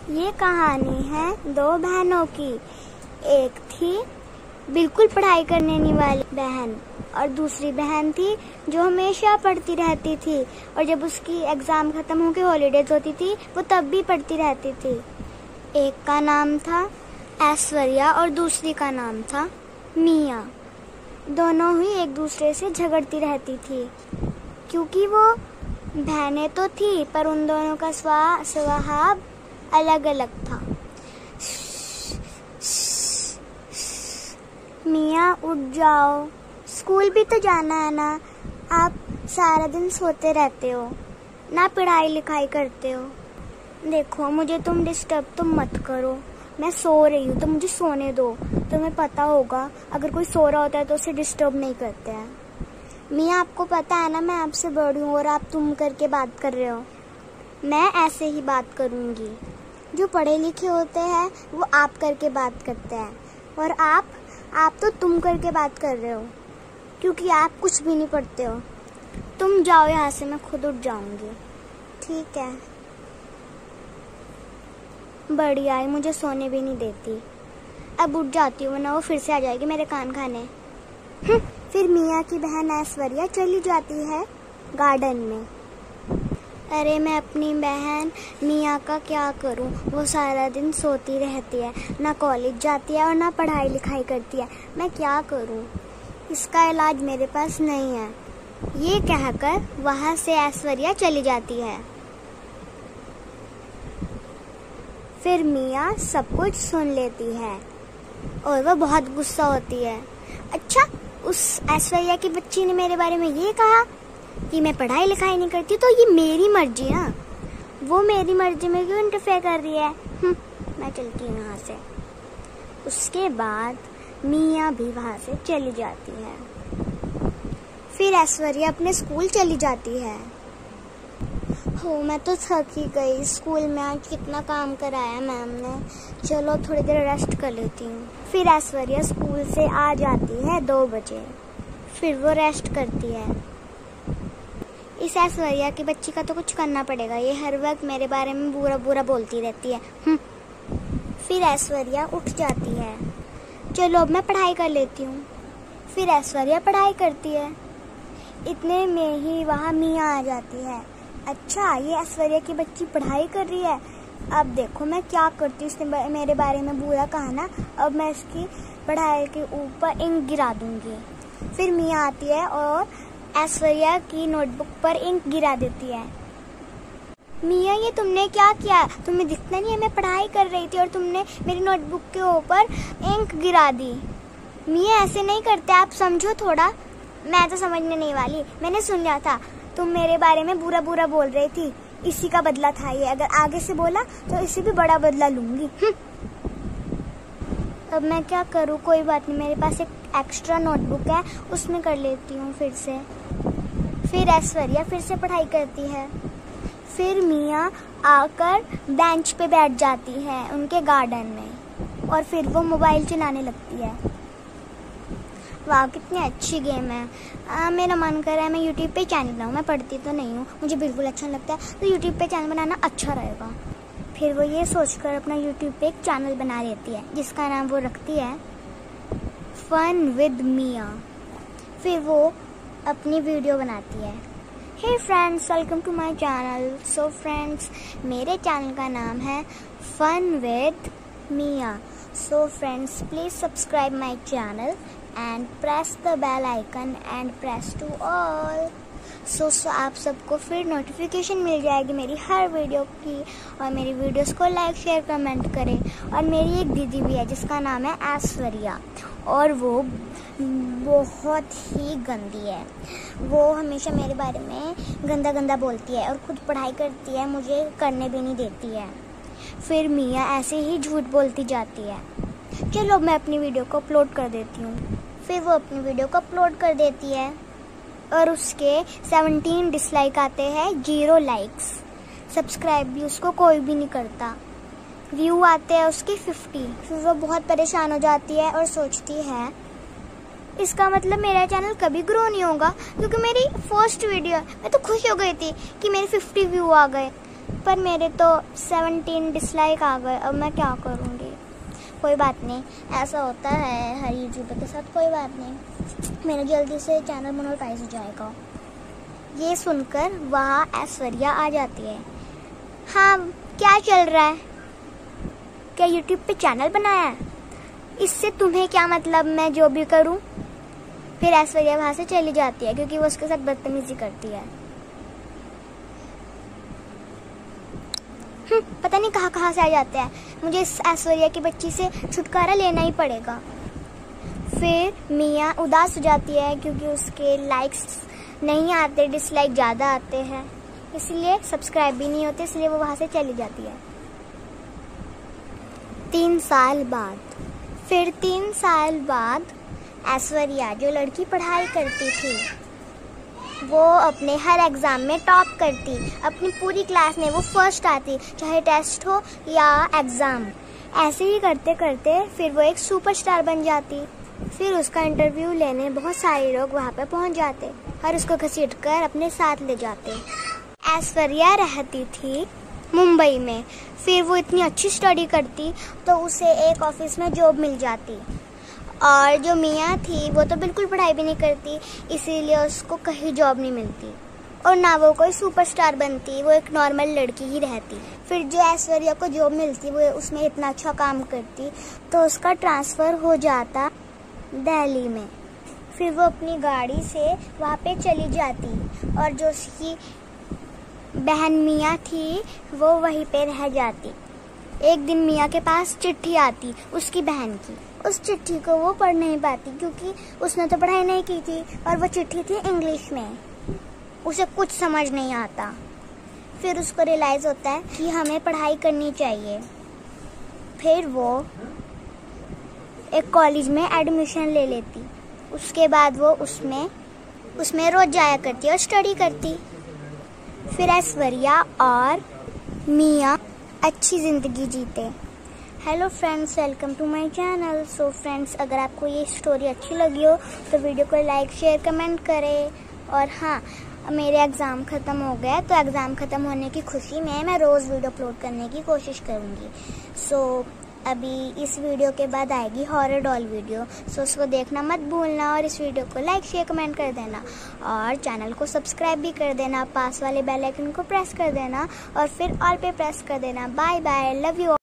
ये कहानी है दो बहनों की। एक थी बिल्कुल पढ़ाई करने नहीं वाली बहन और दूसरी बहन थी जो हमेशा पढ़ती रहती थी और जब उसकी एग्जाम खत्म होकर हॉलीडेज होती थी वो तब भी पढ़ती रहती थी। एक का नाम था ऐश्वर्या और दूसरी का नाम था मिया। दोनों ही एक दूसरे से झगड़ती रहती थी क्योंकि वो बहनें तो थी पर उन दोनों का स्वभाव अलग अलग था। मिया उठ जाओ, स्कूल भी तो जाना है ना। आप सारा दिन सोते रहते हो, ना पढ़ाई लिखाई करते हो। देखो मुझे तुम डिस्टर्ब तो मत करो, मैं सो रही हूँ तो मुझे सोने दो। तुम्हें पता होगा अगर कोई सो रहा होता है तो उसे डिस्टर्ब नहीं करते हैं। मिया आपको पता है ना मैं आपसे बड़ी हूँ और आप तुम करके बात कर रहे हो। मैं ऐसे ही बात करूँगी। जो पढ़े लिखे होते हैं वो आप करके बात करते हैं और आप तो तुम करके बात कर रहे हो क्योंकि आप कुछ भी नहीं पढ़ते हो। तुम जाओ यहाँ से, मैं खुद उठ जाऊंगी। ठीक है। बड़ी आई मुझे सोने भी नहीं देती। अब उठ जाती हूँ वरना वो फिर से आ जाएगी मेरे कान खाने। फिर मिया की बहन ऐश्वर्या चली जाती है गार्डन में। अरे मैं अपनी बहन मिया का क्या करूं, वो सारा दिन सोती रहती है, ना कॉलेज जाती है और ना पढ़ाई लिखाई करती है। मैं क्या करूं, इसका इलाज मेरे पास नहीं है। ये कहकर वहां से ऐश्वर्या चली जाती है। फिर मिया सब कुछ सुन लेती है और वह बहुत गुस्सा होती है। अच्छा, उस ऐश्वर्या की बच्ची ने मेरे बारे में ये कहा कि मैं पढ़ाई लिखाई नहीं करती, तो ये मेरी मर्जी ना, वो मेरी मर्जी में क्यों इंटरफेयर कर रही है। मैं चलती हूँ यहाँ से। उसके बाद मिया भी वहाँ से चली जाती है। फिर ऐश्वर्या अपने स्कूल चली जाती है। हो मैं तो थक ही गई, स्कूल में आज कितना काम कराया मैम ने। चलो थोड़ी देर रेस्ट कर लेती हूँ। फिर ऐश्वर्या स्कूल से आ जाती है 2 बजे। फिर वो रेस्ट करती है। इस ऐश्वर्या की बच्ची का तो कुछ करना पड़ेगा, ये हर वक्त मेरे बारे में बुरा बुरा बोलती रहती है। फिर ऐश्वर्या उठ जाती है। चलो अब मैं पढ़ाई कर लेती हूँ। फिर ऐश्वर्या पढ़ाई करती है। इतने में ही वहाँ मिया आ जाती है। अच्छा, ये ऐश्वर्या की बच्ची पढ़ाई कर रही है, अब देखो मैं क्या करती हूँ। इसने मेरे बारे में बुरा कहा ना, अब मैं इसकी पढ़ाई के ऊपर इंक गिरा दूंगी। फिर मिया आती है और ऐश्वर्या की नोटबुक पर इंक गिरा देती है। मिया ये तुमने क्या किया? तुम्हें दिखता नहीं है मैं पढ़ाई कर रही थी और तुमने मेरी नोटबुक के ऊपर इंक गिरा दी। मिया ऐसे नहीं करते, आप समझो थोड़ा। मैं तो समझने नहीं वाली, मैंने सुन लिया था तुम मेरे बारे में बुरा बुरा बोल रही थी, इसी का बदला था ये। अगर आगे से बोला तो इससे भी बड़ा बदला लूंगी। अब मैं क्या करूँ, कोई बात नहीं, मेरे पास एक एक्स्ट्रा नोटबुक है, उसमें कर लेती हूँ फिर से। फिर ऐश्वर्या फिर से पढ़ाई करती है। फिर मिया आकर बेंच पे बैठ जाती है उनके गार्डन में और फिर वो मोबाइल चलाने लगती है। वाह कितनी अच्छी गेम है। मेरा मन कर रहा है मैं यूट्यूब पे चैनल बनाऊँ। मैं पढ़ती तो नहीं हूँ, मुझे बिल्कुल अच्छा लगता है, तो यूट्यूब पे चैनल बनाना अच्छा रहेगा। फिर वो ये सोचकर अपना यूट्यूब पे एक चैनल बना लेती है जिसका नाम वो रखती है फन विद मिया। फिर वो अपनी वीडियो बनाती है। Hey friends, welcome to my channel. So friends, मेरे चैनल का नाम है fun with Mia. So friends, please subscribe my channel and press the bell icon and press to all. So आप सबको फिर नोटिफिकेशन मिल जाएगी मेरी हर वीडियो की। और मेरी वीडियोस को लाइक शेयर कमेंट करें। और मेरी एक दीदी भी है जिसका नाम है ऐश्वर्या और वो बहुत ही गंदी है। वो हमेशा मेरे बारे में गंदा गंदा बोलती है और खुद पढ़ाई करती है, मुझे करने भी नहीं देती है। फिर मिया ऐसे ही झूठ बोलती जाती है। चलो मैं अपनी वीडियो को अपलोड कर देती हूँ। फिर वो अपनी वीडियो को अपलोड कर देती है और उसके 17 डिसलाइक आते हैं, 0 लाइक्स। सब्सक्राइब भी उसको कोई भी नहीं करता। व्यू आते हैं उसके 50। फिर वो बहुत परेशान हो जाती है और सोचती है इसका मतलब मेरा चैनल कभी ग्रो नहीं होगा क्योंकि मेरी फर्स्ट वीडियो मैं तो खुश हो गई थी कि मेरे 50 व्यू आ गए। पर मेरे तो 17 डिसलाइक आ गए। अब मैं क्या करूँगी? कोई बात नहीं, ऐसा होता है हर यूट्यूबर के साथ। कोई बात नहीं, मेरा जल्दी से चैनल मोनेटाइज हो जाएगा। ये सुनकर वहाँ ऐश्वर्या आ जाती है। हाँ, क्या चल रहा है? क्या यूट्यूब पे चैनल बनाया है? इससे तुम्हें क्या मतलब, मैं जो भी करूं? फिर ऐश्वर्या वहां से चली जाती है क्योंकि वो उसके साथ बदतमीजी करती है। पता नहीं कहाँ से आ जाते हैं। मुझे इस ऐश्वर्या की बच्ची से छुटकारा लेना ही पड़ेगा। फिर मिया उदास हो जाती है क्योंकि उसके लाइक्स नहीं आते, डिसलाइक ज़्यादा आते हैं, इसलिए सब्सक्राइब भी नहीं होते, इसलिए वो वहाँ से चली जाती है। 3 साल बाद, फिर 3 साल बाद ऐश्वर्या, जो लड़की पढ़ाई करती थी, वो अपने हर एग्ज़ाम में टॉप करती। अपनी पूरी क्लास में वो फर्स्ट आती, चाहे टेस्ट हो या एग्ज़ाम। ऐसे ही करते करते फिर वो एक सुपरस्टार बन जाती। फिर उसका इंटरव्यू लेने बहुत सारे लोग वहाँ पे पहुँच जाते और उसको घसीटकर अपने साथ ले जाते। ऐश्वर्या रहती थी मुंबई में। फिर वो इतनी अच्छी स्टडी करती तो उसे एक ऑफिस में जॉब मिल जाती। और जो मिया थी वो तो बिल्कुल पढ़ाई भी नहीं करती, इसीलिए उसको कहीं जॉब नहीं मिलती और ना वो कोई सुपरस्टार बनती, वो एक नॉर्मल लड़की ही रहती। फिर जो ऐश्वर्या को जॉब मिलती, वो उसमें इतना अच्छा काम करती तो उसका ट्रांसफ़र हो जाता दिल्ली में। फिर वो अपनी गाड़ी से वहाँ पे चली जाती और जो उसकी बहन मिया थी वो वहीं पे रह जाती। एक दिन मिया के पास चिट्ठी आती उसकी बहन की। उस चिट्ठी को वो पढ़ नहीं पाती क्योंकि उसने तो पढ़ाई नहीं की थी और वो चिट्ठी थी इंग्लिश में, उसे कुछ समझ नहीं आता। फिर उसको रियलाइज़ होता है कि हमें पढ़ाई करनी चाहिए। फिर वो एक कॉलेज में एडमिशन ले लेती। उसके बाद वो उसमें रोज जाया करती और स्टडी करती। फिर ऐश्वर्या और मिया अच्छी ज़िंदगी जीते। Hello friends, welcome to my channel. So friends, अगर आपको ये स्टोरी अच्छी लगी हो तो वीडियो को लाइक, शेयर, कमेंट करें। और हाँ, मेरे एग्ज़ाम ख़त्म हो गया तो एग्ज़ाम ख़त्म होने की खुशी में मैं रोज़ वीडियो अपलोड करने की कोशिश करूँगी। सो अभी इस वीडियो के बाद आएगी हॉरर डॉल वीडियो, सो उसको देखना मत भूलना और इस वीडियो को लाइक, शेयर, कमेंट कर देना और चैनल को सब्सक्राइब भी कर देना। पास वाले बेल आइकन को प्रेस कर देना और फिर ऑल पे प्रेस कर देना। Bye bye, love you.